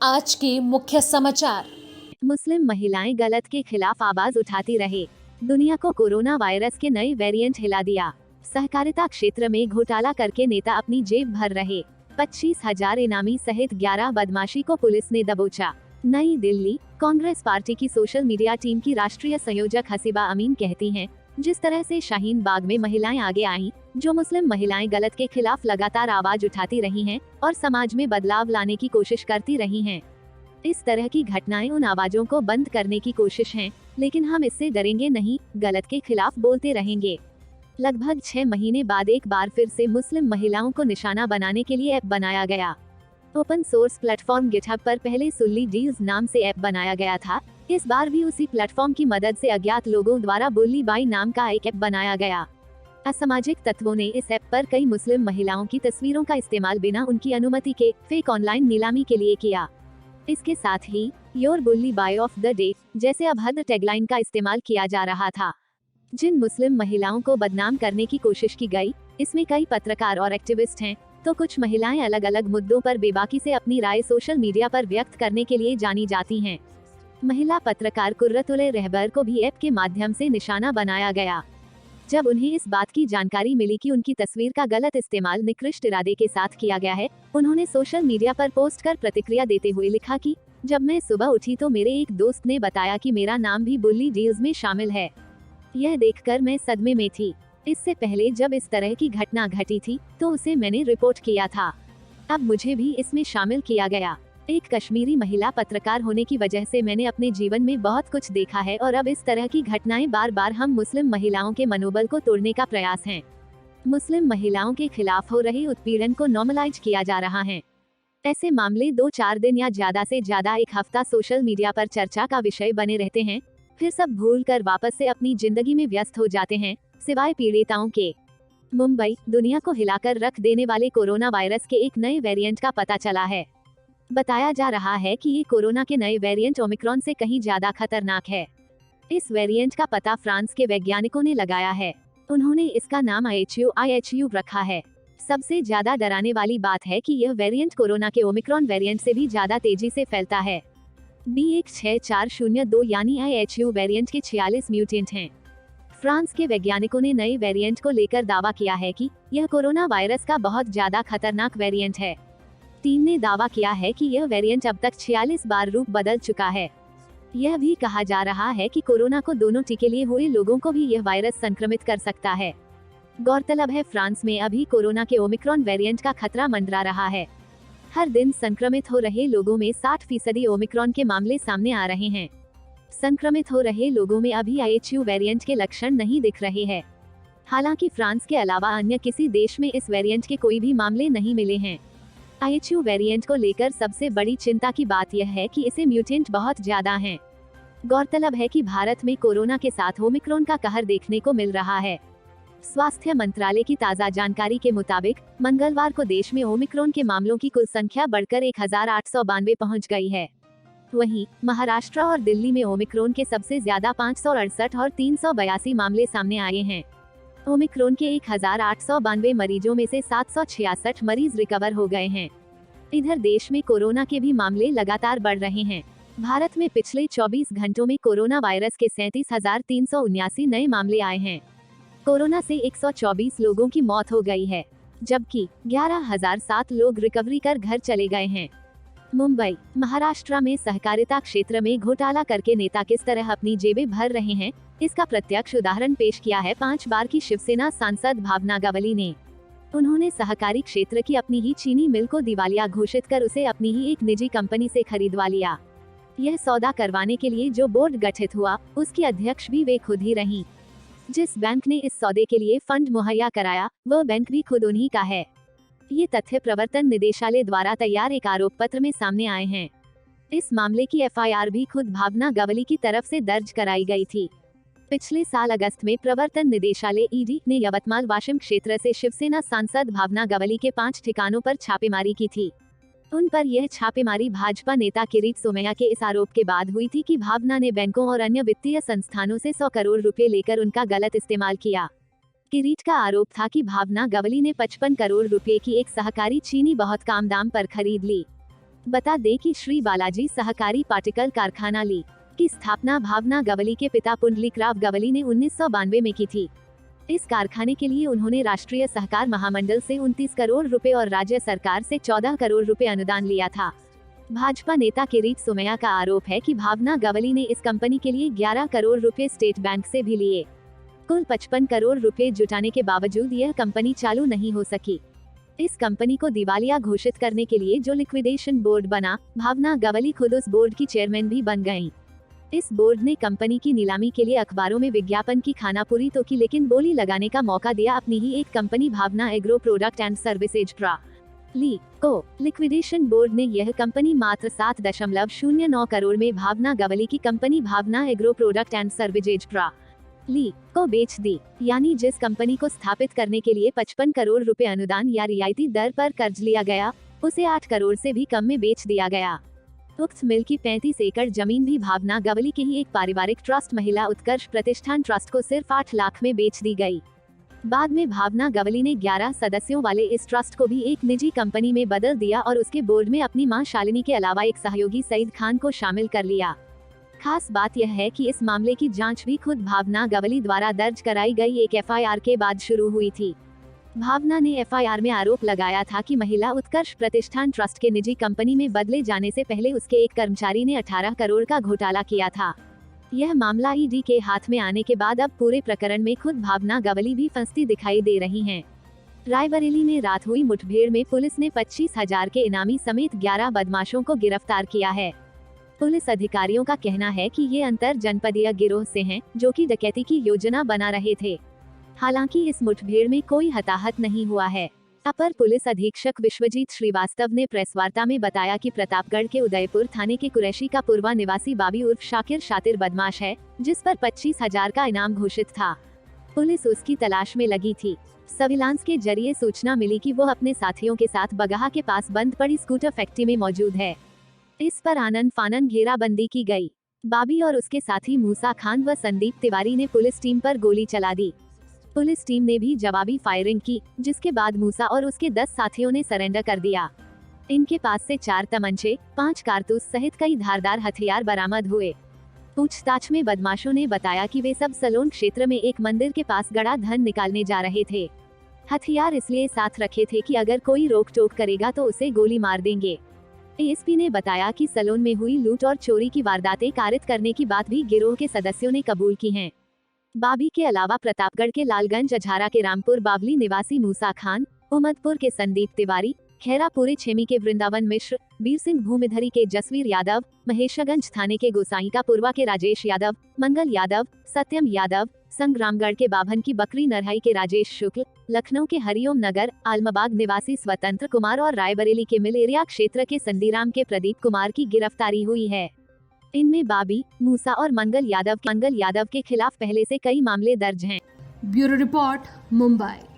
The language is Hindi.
आज के मुख्य समाचार। मुस्लिम महिलाएं गलत के खिलाफ आवाज उठाती रहे। दुनिया को कोरोना वायरस के नए वेरिएंट हिला दिया। सहकारिता क्षेत्र में घोटाला करके नेता अपनी जेब भर रहे। 25,000 इनामी सहित 11 बदमाशी को पुलिस ने दबोचा। नई दिल्ली, कांग्रेस पार्टी की सोशल मीडिया टीम की राष्ट्रीय संयोजक हसीबा अमीन कहती हैं, जिस तरह से शाहीन बाग में महिलाएं आगे आईं, जो मुस्लिम महिलाएं गलत के खिलाफ लगातार आवाज उठाती रही हैं और समाज में बदलाव लाने की कोशिश करती रही हैं। इस तरह की घटनाएं उन आवाजों को बंद करने की कोशिश हैं, लेकिन हम इससे डरेंगे नहीं, गलत के खिलाफ बोलते रहेंगे। लगभग 6 महीने बाद एक बार फिर से मुस्लिम महिलाओं को निशाना बनाने के लिए ऐप बनाया गया। ओपन सोर्स प्लेटफॉर्म गिटहब पर पहले सुल्ली डील्स नाम से ऐप बनाया गया था। इस बार भी उसी प्लेटफॉर्म की मदद से अज्ञात लोगों द्वारा बुल्ली बाई नाम का एक ऐप बनाया गया। असामाजिक तत्वों ने इस ऐप पर कई मुस्लिम महिलाओं की तस्वीरों का इस्तेमाल बिना उनकी अनुमति के फेक ऑनलाइन नीलामी के लिए किया। इसके साथ ही your Bulli Bai of the day जैसे अभद्र टैगलाइन का इस्तेमाल किया जा रहा था, जिन मुस्लिम महिलाओं को बदनाम करने की कोशिश की गई। इसमें कई पत्रकार और एक्टिविस्ट हैं, तो कुछ महिलाएं अलग अलग मुद्दों पर बेबाकी से अपनी राय सोशल मीडिया पर व्यक्त करने के लिए जानी जाती हैं। महिला पत्रकार कुर्रतुल रहबर को भी ऐप के माध्यम से निशाना बनाया गया। जब उन्हें इस बात की जानकारी मिली कि उनकी तस्वीर का गलत इस्तेमाल निकृष्ट इरादे के साथ किया गया है, उन्होंने सोशल मीडिया पर पोस्ट कर प्रतिक्रिया देते हुए लिखा कि जब मैं सुबह उठी तो मेरे एक दोस्त ने बताया कि मेरा नाम भी बुल्ली डील्स में शामिल है। यह देखकर मैं सदमे में थी। इससे पहले जब इस तरह की घटना घटी थी तो उसे मैंने रिपोर्ट किया था। अब मुझे भी इसमें शामिल किया गया। एक कश्मीरी महिला पत्रकार होने की वजह से मैंने अपने जीवन में बहुत कुछ देखा है और अब इस तरह की घटनाएं बार बार हम मुस्लिम महिलाओं के मनोबल को तोड़ने का प्रयास है। मुस्लिम महिलाओं के खिलाफ हो रहे उत्पीड़न को नॉर्मलाइज किया जा रहा है। ऐसे मामले 2-4 दिन या ज्यादा से ज्यादा एक हफ्ता सोशल मीडिया पर चर्चा का विषय बने रहते हैं, फिर सब भूल कर वापस से अपनी जिंदगी में व्यस्त हो जाते हैं, सिवाय पीड़िताओं के। मुंबई, दुनिया को हिलाकर रख देने वाले कोरोना वायरस के एक नए वेरिएंट का पता चला है। बताया जा रहा है कि ये कोरोना के नए वेरिएंट ओमिक्रॉन से कहीं ज्यादा खतरनाक है। इस वेरिएंट का पता फ्रांस के वैज्ञानिकों ने लगाया है। उन्होंने इसका नाम IHU रखा है। सबसे ज्यादा डराने वाली बात है कि यह वेरिएंट कोरोना के ओमिक्रॉन वेरिएंट से भी ज्यादा तेजी से फैलता है। B16402 यानी IHU वेरिएंट के 46 म्यूटेंट हैं। फ्रांस के वैज्ञानिकों ने नए वेरिएंट को लेकर दावा किया है कि यह कोरोना वायरस का बहुत ज्यादा खतरनाक वेरिएंट है। टीम ने दावा किया है कि यह वेरिएंट अब तक 46 बार रूप बदल चुका है। यह भी कहा जा रहा है कि कोरोना को दोनों टीके लिए हुए लोगों को भी यह वायरस संक्रमित कर सकता है। गौरतलब है, फ्रांस में अभी कोरोना के ओमिक्रॉन वेरिएंट का खतरा मंडरा रहा है। हर दिन संक्रमित हो रहे लोगों में 60% ओमिक्रॉन के मामले सामने आ रहे हैं। संक्रमित हो रहे लोगों में अभी IHU वेरिएंट के लक्षण नहीं दिख रहे हैं। हालांकि फ्रांस के अलावा अन्य किसी देश में इस वेरिएंट के कोई भी मामले नहीं मिले हैं। IHU वेरिएंट को लेकर सबसे बड़ी चिंता की बात यह है कि इसे म्यूटेंट बहुत ज्यादा हैं। गौरतलब है कि भारत में कोरोना के साथ ओमिक्रॉन का कहर देखने को मिल रहा है। स्वास्थ्य मंत्रालय की ताज़ा जानकारी के मुताबिक मंगलवार को देश में ओमिक्रॉन के मामलों की कुल संख्या बढ़कर 1892 पहुंच गई है। वहीं महाराष्ट्र और दिल्ली में ओमिक्रॉन के सबसे ज्यादा 568 और 382 मामले सामने आए हैं। ओमिक्रॉन के 1892 मरीजों में से 766 मरीज रिकवर हो गए हैं। इधर देश में कोरोना के भी मामले लगातार बढ़ रहे हैं। भारत में पिछले 24 घंटों में कोरोना वायरस के 37,379 नए मामले आए हैं। कोरोना से 124 लोगों की मौत हो गई है, जबकि 11,007 लोग रिकवरी कर घर चले गए हैं। मुंबई, महाराष्ट्र में सहकारिता क्षेत्र में घोटाला करके नेता किस तरह अपनी जेबें भर रहे हैं, इसका प्रत्यक्ष उदाहरण पेश किया है 5 बार की शिवसेना सांसद भावना गवली ने। उन्होंने सहकारी क्षेत्र की अपनी ही चीनी मिल को दिवालिया घोषित कर उसे अपनी ही एक निजी कंपनी से खरीदवा लिया। यह सौदा करवाने के लिए जो बोर्ड गठित हुआ, उसकी अध्यक्ष भी वे खुद ही रहीं। जिस बैंक ने इस सौदे के लिए फंड मुहैया कराया, वह बैंक भी खुद उन्हीं का है। ये तथ्य प्रवर्तन निदेशालय द्वारा तैयार एक आरोप पत्र में सामने आए हैं। इस मामले की FIR भी खुद भावना गवली की तरफ से दर्ज कराई गई थी। पिछले साल अगस्त में प्रवर्तन निदेशालय ED ने यवतमाल वाशिम क्षेत्र से शिवसेना सांसद भावना गवली के 5 ठिकानों पर छापेमारी की थी। उन पर यह छापेमारी भाजपा नेता किरीट सोमैया के इस आरोप के बाद हुई थी कि भावना ने बैंकों और अन्य वित्तीय संस्थानों से 100 करोड़ रुपए लेकर उनका गलत इस्तेमाल किया। किरीट का आरोप था कि भावना गवली ने 55 करोड़ रुपए की एक सहकारी चीनी बहुत कम दाम पर खरीद ली। बता दें कि श्री बालाजी सहकारी पार्टिकल कारखाना ली की स्थापना भावना गवली के पिता पुंडलिकराव गवली ने 1992 में की थी। इस कारखाने के लिए उन्होंने राष्ट्रीय सहकार महामंडल से 29 करोड़ रुपए और राज्य सरकार से 14 करोड़ रुपए अनुदान लिया था। भाजपा नेता किरीट सोमैया का आरोप है कि भावना गवली ने इस कंपनी के लिए 11 करोड़ रुपए स्टेट बैंक से भी लिए। कुल 55 करोड़ रुपए जुटाने के बावजूद यह कंपनी चालू नहीं हो सकी। इस कंपनी को दिवालिया घोषित करने के लिए जो लिक्विडेशन बोर्ड बना, भावना गवली खुद उस बोर्ड की चेयरमैन भी बन गईं। इस बोर्ड ने कंपनी की नीलामी के लिए अखबारों में विज्ञापन की खानापुरी तो की, लेकिन बोली लगाने का मौका दिया अपनी ही एक company Bhavna agro product and services ली को। लिक्विडेशन बोर्ड ने यह कंपनी मात्र 7.09 करोड़ में भावना गवली की company Bhavna agro product and services ली को बेच दी। यानी जिस कंपनी को स्थापित करने के लिए 55 करोड़ रुपए अनुदान या रियायती दर पर कर्ज लिया गया, उसे 8 करोड़ से भी कम में बेच दिया गया। उक्त मिल की 35 एकड़ जमीन भी भावना गवली के ही एक पारिवारिक ट्रस्ट महिला उत्कर्ष प्रतिष्ठान ट्रस्ट को सिर्फ 8 लाख में बेच दी गई। बाद में भावना गवली ने 11 सदस्यों वाले इस ट्रस्ट को भी एक निजी कंपनी में बदल दिया और उसके बोर्ड में अपनी मां शालिनी के अलावा एक सहयोगी सईद खान को शामिल कर लिया। खास बात यह है कि इस मामले की जांच भी खुद भावना गवली द्वारा दर्ज कराई गई एक एफआईआर के बाद शुरू हुई थी। भावना ने एफआईआर में आरोप लगाया था कि महिला उत्कर्ष प्रतिष्ठान ट्रस्ट के निजी कंपनी में बदले जाने से पहले उसके एक कर्मचारी ने 18 करोड़ का घोटाला किया था। यह मामला ईडी के हाथ में आने के बाद अब पूरे प्रकरण में खुद भावना गवली भी फंसती दिखाई दे रही हैं। रायबरेली में रात हुई मुठभेड़ में पुलिस ने 25,000 के इनामी समेत 11 बदमाशों को गिरफ्तार किया है। पुलिस अधिकारियों का कहना है कि ये अंतर जनपदीय गिरोह से हैं, जो कि डकैती की योजना बना रहे थे। हालांकि इस मुठभेड़ में कोई हताहत नहीं हुआ है। अपर पुलिस अधीक्षक विश्वजीत श्रीवास्तव ने प्रेस वार्ता में बताया कि प्रतापगढ़ के उदयपुर थाने के कुरैशी का पूर्वा निवासी बाबी उर्फ शाकिर शातिर बदमाश है, जिस पर 25,000 का इनाम घोषित था। पुलिस उसकी तलाश में लगी थी। सर्विलांस के जरिए सूचना मिली कि वो अपने साथियों के साथ बगहा के पास बंद पड़ी स्कूटर फैक्ट्री में मौजूद है। इस पर आनन फानन घेराबंदी की गई। बाबी और उसके साथी मूसा खान व संदीप तिवारी ने पुलिस टीम पर गोली चला दी। पुलिस टीम ने भी जवाबी फायरिंग की, जिसके बाद मूसा और उसके 10 साथियों ने सरेंडर कर दिया। इनके पास से 4 तमंचे, 5 कारतूस सहित कई धारदार हथियार बरामद हुए। पूछताछ में बदमाशों ने बताया कि वे सब सलोन क्षेत्र में एक मंदिर के पास गड़ा धन निकालने जा रहे थे। हथियार इसलिए साथ रखे थे कि अगर कोई रोक टोक करेगा तो उसे गोली मार देंगे। एएसपी ने बताया कि सलोन में हुई लूट और चोरी की वारदातें कारित करने की बात भी गिरोह के सदस्यों ने कबूल की हैं। बाबी के अलावा प्रतापगढ़ के लालगंज अझारा के रामपुर बावली निवासी मूसा खान, उमदपुर के संदीप तिवारी, खैरापुरे छेमी के वृंदावन मिश्र, बीर सिंह भूमिधरी के जसवीर यादव, महेशगंज थाने के गोसाई का पूर्वा के राजेश यादव, मंगल यादव, सत्यम यादव, संग्रामगढ़ के बाभन की बकरी नरहाई के राजेश शुक्ल, लखनऊ के हरिओम नगर, आलमबाग निवासी स्वतंत्र कुमार और रायबरेली के मिल एरिया क्षेत्र के संदीराम के प्रदीप कुमार की गिरफ्तारी हुई है। इनमें बाबी, मूसा और मंगल यादव के खिलाफ पहले से कई मामले दर्ज हैं। Bureau report, Mumbai.